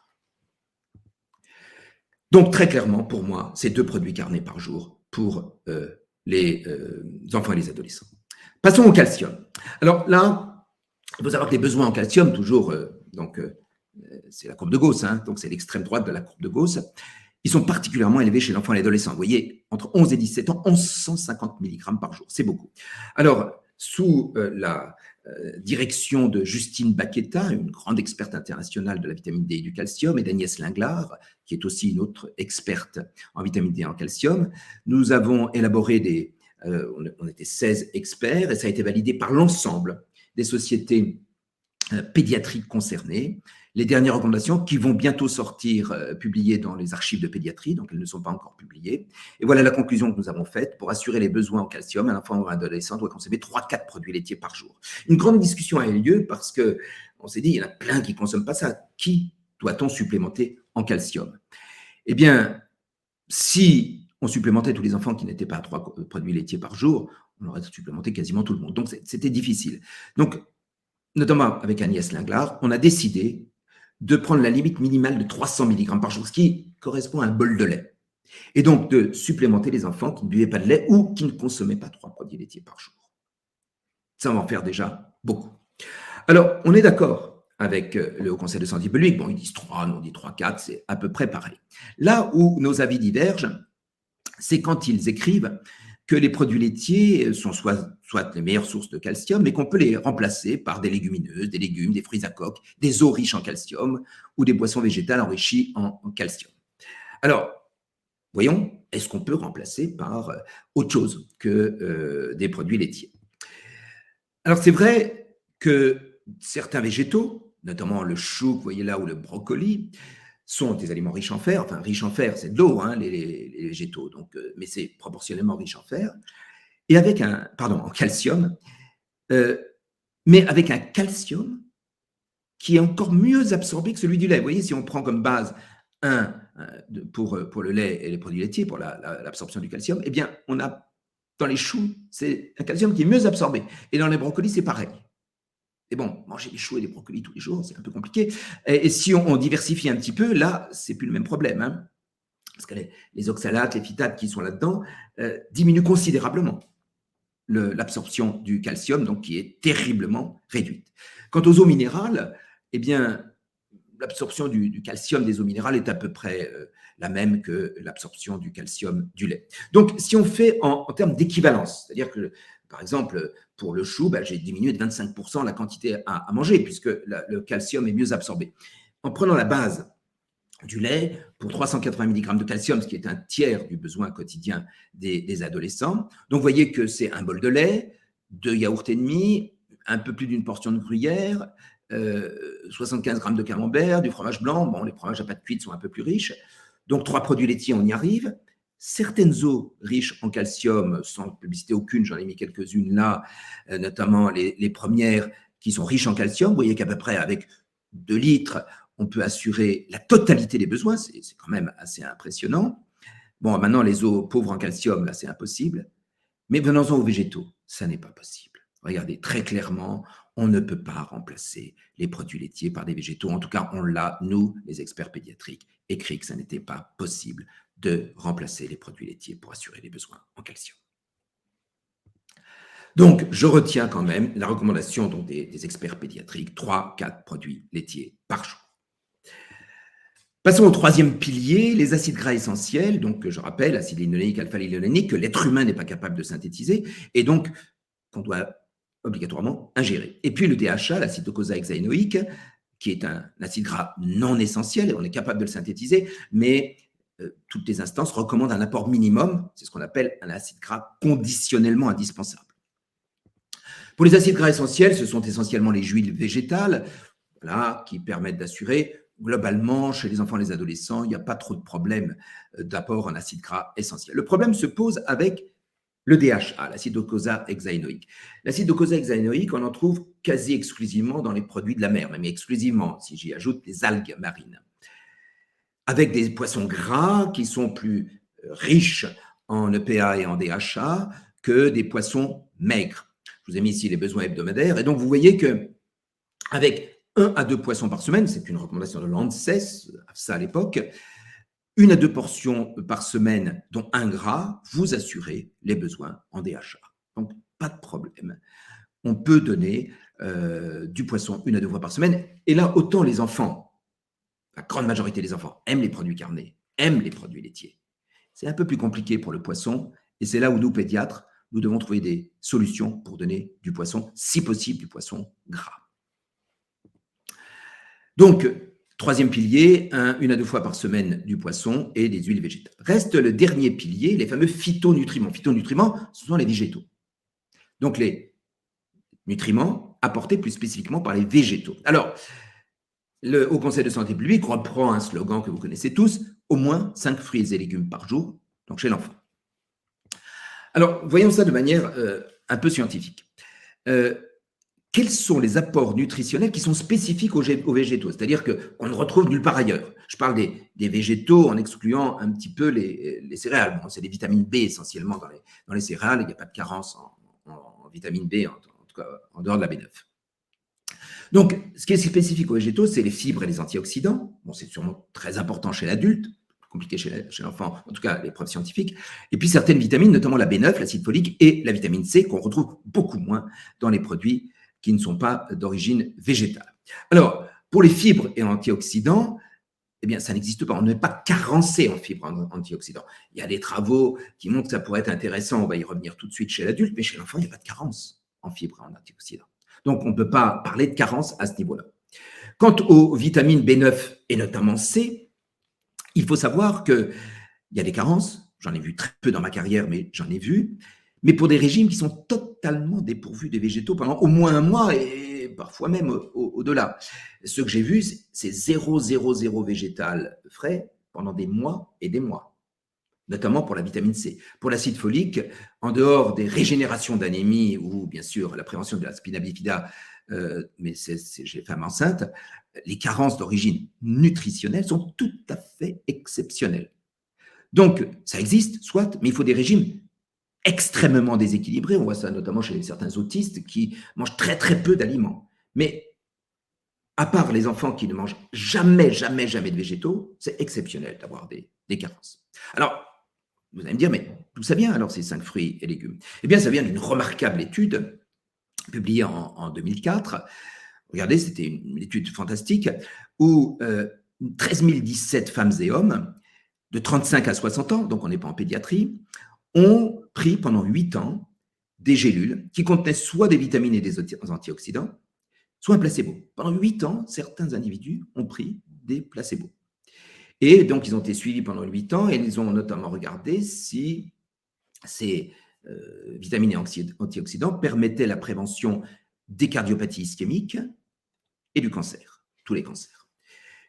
Donc très clairement, pour moi, c'est 2 produits carnés par jour pour les enfants et les adolescents. Passons au calcium. Alors là, il faut savoir que les besoins en calcium, toujours, c'est la courbe de Gauss, donc c'est l'extrême droite de la courbe de Gauss, ils sont particulièrement élevés chez l'enfant et l'adolescent. Vous voyez, entre 11 et 17 ans, 1150 mg par jour, c'est beaucoup. Alors, sous la direction de Justine Baqueta, une grande experte internationale de la vitamine D et du calcium, et d'Agnès Linglard, qui est aussi une autre experte en vitamine D et en calcium, nous avons élaboré on était 16 experts et ça a été validé par l'ensemble des sociétés pédiatriques concernés. Les dernières recommandations qui vont bientôt sortir, publiées dans les archives de pédiatrie, donc elles ne sont pas encore publiées. Et voilà la conclusion que nous avons faite. Pour assurer les besoins en calcium, un enfant ou un adolescent doit consommer 3-4 produits laitiers par jour. Une grande discussion a eu lieu parce qu'on s'est dit, il y en a plein qui ne consomment pas ça. Qui doit-on supplémenter en calcium? Eh bien, si on supplémentait tous les enfants qui n'étaient pas à 3 produits laitiers par jour, on aurait supplémenté quasiment tout le monde. Donc, c'était difficile. Donc, notamment avec Agnès Linglard, on a décidé de prendre la limite minimale de 300 mg par jour, ce qui correspond à un bol de lait. Et donc, de supplémenter les enfants qui ne buvaient pas de lait ou qui ne consommaient pas 3 produits laitiers par jour. Ça va en faire déjà beaucoup. Alors, on est d'accord avec le Haut Conseil de santé publique. Bon, ils disent 3, nous on dit 3, 4, c'est à peu près pareil. Là où nos avis divergent, c'est quand ils écrivent que les produits laitiers sont soit les meilleures sources de calcium, mais qu'on peut les remplacer par des légumineuses, des légumes, des fruits à coque, des eaux riches en calcium ou des boissons végétales enrichies en calcium. Alors, voyons, est-ce qu'on peut remplacer par autre chose que des produits laitiers? Alors, c'est vrai que certains végétaux, notamment le chou, vous voyez là, ou le brocoli, sont des aliments riches en fer. Enfin, riches en fer, c'est de l'eau, hein, les végétaux, donc, mais c'est proportionnellement riche en fer. Et avec en calcium, mais avec un calcium qui est encore mieux absorbé que celui du lait. Vous voyez, si on prend comme base pour le lait et les produits laitiers, pour l'absorption du calcium, eh bien, on a dans les choux, c'est un calcium qui est mieux absorbé. Et dans les brocolis, c'est pareil. Et bon, manger des choux et des brocolis tous les jours, c'est un peu compliqué. Et si on diversifie un petit peu, là, c'est plus le même problème. Hein, parce que les oxalates, les phytates qui sont là-dedans diminuent considérablement l'absorption du calcium, donc qui est terriblement réduite. Quant aux eaux minérales, eh bien, l'absorption du calcium des eaux minérales est à peu près la même que l'absorption du calcium du lait. Donc, si on fait en termes d'équivalence, c'est-à-dire que, par exemple, pour le chou, j'ai diminué de 25% la quantité à manger, puisque le calcium est mieux absorbé. En prenant la base du lait, pour 380 mg de calcium, ce qui est un tiers du besoin quotidien des adolescents. Donc, vous voyez que c'est un bol de lait, 2 yaourts et demi, un peu plus d'une portion de gruyère, 75 g de camembert, du fromage blanc. Bon, les fromages à pâte cuite sont un peu plus riches. Donc, 3 produits laitiers, on y arrive. Certaines eaux riches en calcium, sans publicité aucune, j'en ai mis quelques-unes là, notamment les premières qui sont riches en calcium. Vous voyez qu'à peu près avec 2 litres, on peut assurer la totalité des besoins. C'est quand même assez impressionnant. Bon, maintenant, les eaux pauvres en calcium, là, c'est impossible. Mais venons-en aux végétaux, ça n'est pas possible. Regardez, très clairement, on ne peut pas remplacer les produits laitiers par des végétaux. En tout cas, on l'a, nous, les experts pédiatriques, écrit que ça n'était pas possible de remplacer les produits laitiers pour assurer les besoins en calcium. Donc, je retiens quand même la recommandation donc, des experts pédiatriques, 3-4 produits laitiers par jour. Passons au troisième pilier, les acides gras essentiels. Donc, je rappelle, acide linolénique, alpha-linolénique, que l'être humain n'est pas capable de synthétiser et donc qu'on doit obligatoirement ingérer. Et puis le DHA, l'acide docosahexaénoïque, qui est un acide gras non essentiel, et on est capable de le synthétiser, mais toutes les instances recommandent un apport minimum, c'est ce qu'on appelle un acide gras conditionnellement indispensable. Pour les acides gras essentiels, ce sont essentiellement les huiles végétales, voilà, qui permettent d'assurer, globalement, chez les enfants et les adolescents, il n'y a pas trop de problème d'apport en acide gras essentiel. Le problème se pose avec le DHA, l'acide docosahexaénoïque. L'acide docosahexaénoïque, on en trouve quasi exclusivement dans les produits de la mer, même exclusivement, si j'y ajoute les algues marines. Avec des poissons gras qui sont plus riches en EPA et en DHA que des poissons maigres. Je vous ai mis ici les besoins hebdomadaires. Et donc, vous voyez qu'avec 1 à 2 poissons par semaine, c'est une recommandation de l'ANSES, ça à l'époque, 1 à 2 portions par semaine, dont 1 gras, vous assurez les besoins en DHA. Donc, pas de problème. On peut donner du poisson 1 à 2 fois par semaine. Et là, autant les enfants, la grande majorité des enfants, aiment les produits carnés, aiment les produits laitiers. C'est un peu plus compliqué pour le poisson. Et c'est là où nous, pédiatres, nous devons trouver des solutions pour donner du poisson, si possible du poisson gras. Donc, troisième pilier, 1 à 2 fois par semaine du poisson et des huiles végétales. Reste le dernier pilier, les fameux phytonutriments. Phytonutriments, ce sont les végétaux. Donc, les nutriments apportés plus spécifiquement par les végétaux. Alors, le Haut Conseil de santé publique reprend un slogan que vous connaissez tous, au moins 5 fruits et légumes par jour, donc chez l'enfant. Alors, voyons ça de manière un peu scientifique. Quels sont les apports nutritionnels qui sont spécifiques aux végétaux, c'est-à-dire qu'on ne retrouve nulle part ailleurs? Je parle des végétaux en excluant un petit peu les céréales. Bon, c'est des vitamines B essentiellement dans les céréales, il n'y a pas de carence en vitamine B, en tout cas en dehors de la B9. Donc, ce qui est spécifique aux végétaux, c'est les fibres et les antioxydants. Bon, c'est sûrement très important chez l'adulte, compliqué chez l'enfant, en tout cas les preuves scientifiques. Et puis certaines vitamines, notamment la B9, l'acide folique et la vitamine C, qu'on retrouve beaucoup moins dans les produits qui ne sont pas d'origine végétale. Alors, pour les fibres et antioxydants, eh bien, ça n'existe pas. On n'est pas carencé en fibres antioxydants. Il y a des travaux qui montrent que ça pourrait être intéressant. On va y revenir tout de suite chez l'adulte, mais chez l'enfant, il n'y a pas de carence en fibres et en antioxydants. Donc, on ne peut pas parler de carence à ce niveau-là. Quant aux vitamines B9 et notamment C, il faut savoir qu'il y a des carences. J'en ai vu très peu dans ma carrière, mais j'en ai vu. Mais pour des régimes qui sont totalement dépourvus de végétaux pendant au moins un mois et parfois même au-delà. Ce que j'ai vu, c'est 0,0,0 végétal frais pendant des mois et des mois, notamment pour la vitamine C. Pour l'acide folique, en dehors des régénérations d'anémie ou bien sûr la prévention de la spina bifida, mais c'est chez les femmes enceintes, les carences d'origine nutritionnelle sont tout à fait exceptionnelles. Donc, ça existe, soit, mais il faut des régimes extrêmement déséquilibrés. On voit ça notamment chez certains autistes qui mangent très très peu d'aliments. Mais à part les enfants qui ne mangent jamais de végétaux, c'est exceptionnel d'avoir des carences. Alors, vous allez me dire, mais d'où ça vient alors ces 5 fruits et légumes? Eh bien, ça vient d'une remarquable étude publiée en 2004. Regardez, c'était une étude fantastique où 13 017 femmes et hommes de 35 à 60 ans, donc on n'est pas en pédiatrie, ont pris pendant 8 ans des gélules qui contenaient soit des vitamines et des antioxydants, soit un placebo. Pendant 8 ans, certains individus ont pris des placebos. Et donc, ils ont été suivis pendant 8 ans et ils ont notamment regardé si ces vitamines et antioxydants permettaient la prévention des cardiopathies ischémiques et du cancer, tous les cancers.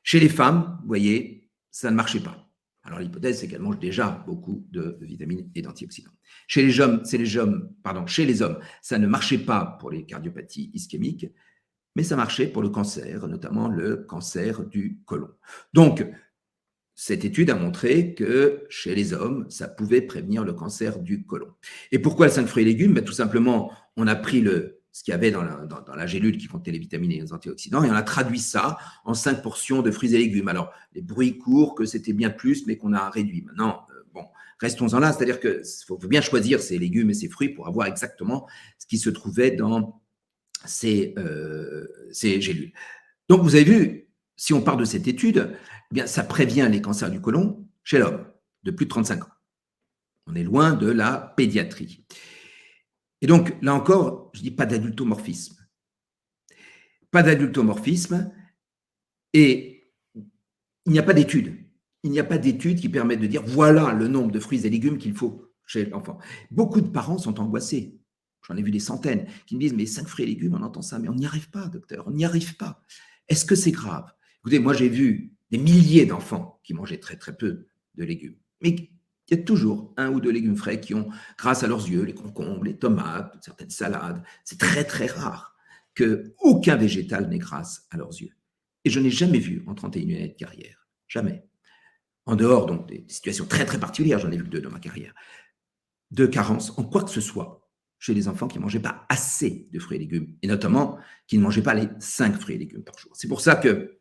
Chez les femmes, vous voyez, ça ne marchait pas. Alors, l'hypothèse, c'est qu'elles mangent déjà beaucoup de vitamines et d'antioxydants. Chez les hommes, ça ne marchait pas pour les cardiopathies ischémiques, mais ça marchait pour le cancer, notamment le cancer du côlon. Donc, cette étude a montré que chez les hommes, ça pouvait prévenir le cancer du côlon. Et pourquoi les 5 fruits et légumes? Tout simplement, on a pris ce qu'il y avait dans la gélule qui contenait les vitamines et les antioxydants, et on a traduit ça en 5 portions de fruits et légumes. Alors, les bruits courent que c'était bien plus, mais qu'on a réduit. Maintenant, bon, restons-en là, c'est-à-dire qu'il faut bien choisir ces légumes et ces fruits pour avoir exactement ce qui se trouvait dans ces gélules. Donc, vous avez vu, si on part de cette étude, eh bien, ça prévient les cancers du côlon chez l'homme de plus de 35 ans. On est loin de la pédiatrie. Et donc, là encore, je dis pas d'adultomorphisme. Pas d'adultomorphisme et il n'y a pas d'études. Il n'y a pas d'études qui permettent de dire voilà le nombre de fruits et légumes qu'il faut chez l'enfant. Beaucoup de parents sont angoissés. J'en ai vu des centaines qui me disent mais 5 fruits et légumes, on entend ça, mais on n'y arrive pas, docteur, on n'y arrive pas. Est-ce que c'est grave? Écoutez, moi j'ai vu des milliers d'enfants qui mangeaient très très peu de légumes. Mais il y a toujours 1 ou 2 légumes frais qui ont, grâce à leurs yeux, les concombres, les tomates, certaines salades. C'est très très rare qu'aucun végétal n'ait grâce à leurs yeux. Et je n'ai jamais vu en 31 années de carrière. Jamais. En dehors donc des situations très très particulières, j'en ai vu que 2 dans ma carrière, de carence en quoi que ce soit chez les enfants qui ne mangeaient pas assez de fruits et légumes, et notamment qui ne mangeaient pas les 5 fruits et légumes par jour. C'est pour ça que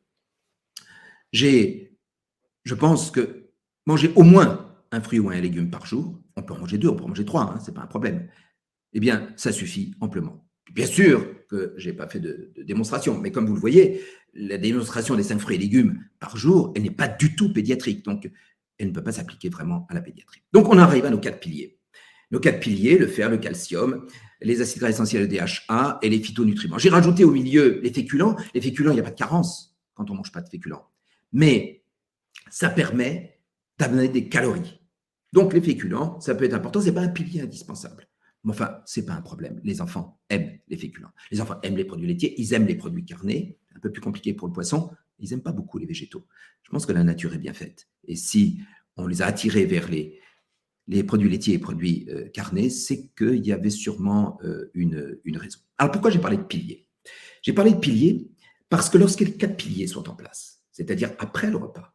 je pense que manger au moins 1 fruit ou 1 légume par jour, on peut en manger 2, on peut en manger 3, ce n'est pas un problème, eh bien, ça suffit amplement. Bien sûr que je n'ai pas fait de démonstration, mais comme vous le voyez, la démonstration des 5 fruits et légumes par jour, elle n'est pas du tout pédiatrique, donc elle ne peut pas s'appliquer vraiment à la pédiatrie. Donc, on arrive à nos 4 piliers. Nos 4 piliers, le fer, le calcium, les acides gras essentiels, le DHA et les phytonutriments. J'ai rajouté au milieu les féculents. Les féculents, il n'y a pas de carence quand on ne mange pas de féculents. Mais ça permet d'amener des calories. Donc, les féculents, ça peut être important, ce n'est pas un pilier indispensable. Mais enfin, ce n'est pas un problème. Les enfants aiment les féculents. Les enfants aiment les produits laitiers, ils aiment les produits carnés. C'est un peu plus compliqué pour le poisson. Ils n'aiment pas beaucoup les végétaux. Je pense que la nature est bien faite. Et si on les a attirés vers les produits laitiers et produits carnés, c'est qu'il y avait sûrement une raison. Alors pourquoi j'ai parlé de piliers? J'ai parlé de piliers parce que lorsque les 4 piliers sont en place, c'est-à-dire après le repas,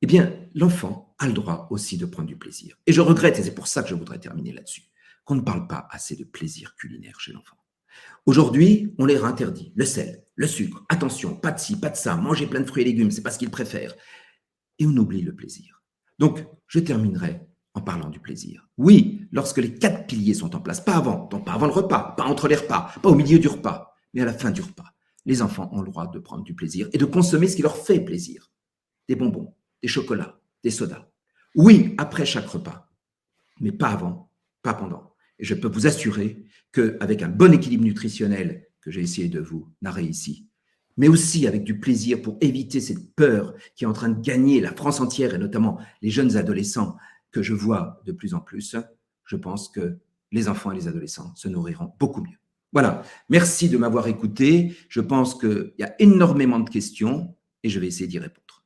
eh bien, l'enfant a le droit aussi de prendre du plaisir. Et je regrette, et c'est pour ça que je voudrais terminer là-dessus, qu'on ne parle pas assez de plaisir culinaire chez l'enfant. Aujourd'hui, on les interdit. Le sel, le sucre, attention, pas de ci, pas de ça, manger plein de fruits et légumes, c'est pas ce qu'ils préfèrent. Et on oublie le plaisir. Donc, je terminerai en parlant du plaisir. Oui, lorsque les 4 piliers sont en place, pas avant, donc pas avant le repas, pas entre les repas, pas au milieu du repas, mais à la fin du repas, les enfants ont le droit de prendre du plaisir et de consommer ce qui leur fait plaisir. Des bonbons, des chocolats, des sodas. Oui, après chaque repas, mais pas avant, pas pendant. Et je peux vous assurer qu'avec un bon équilibre nutritionnel que j'ai essayé de vous narrer ici, mais aussi avec du plaisir pour éviter cette peur qui est en train de gagner la France entière et notamment les jeunes adolescents que je vois de plus en plus, je pense que les enfants et les adolescents se nourriront beaucoup mieux. Voilà, merci de m'avoir écouté. Je pense qu'il y a énormément de questions et je vais essayer d'y répondre.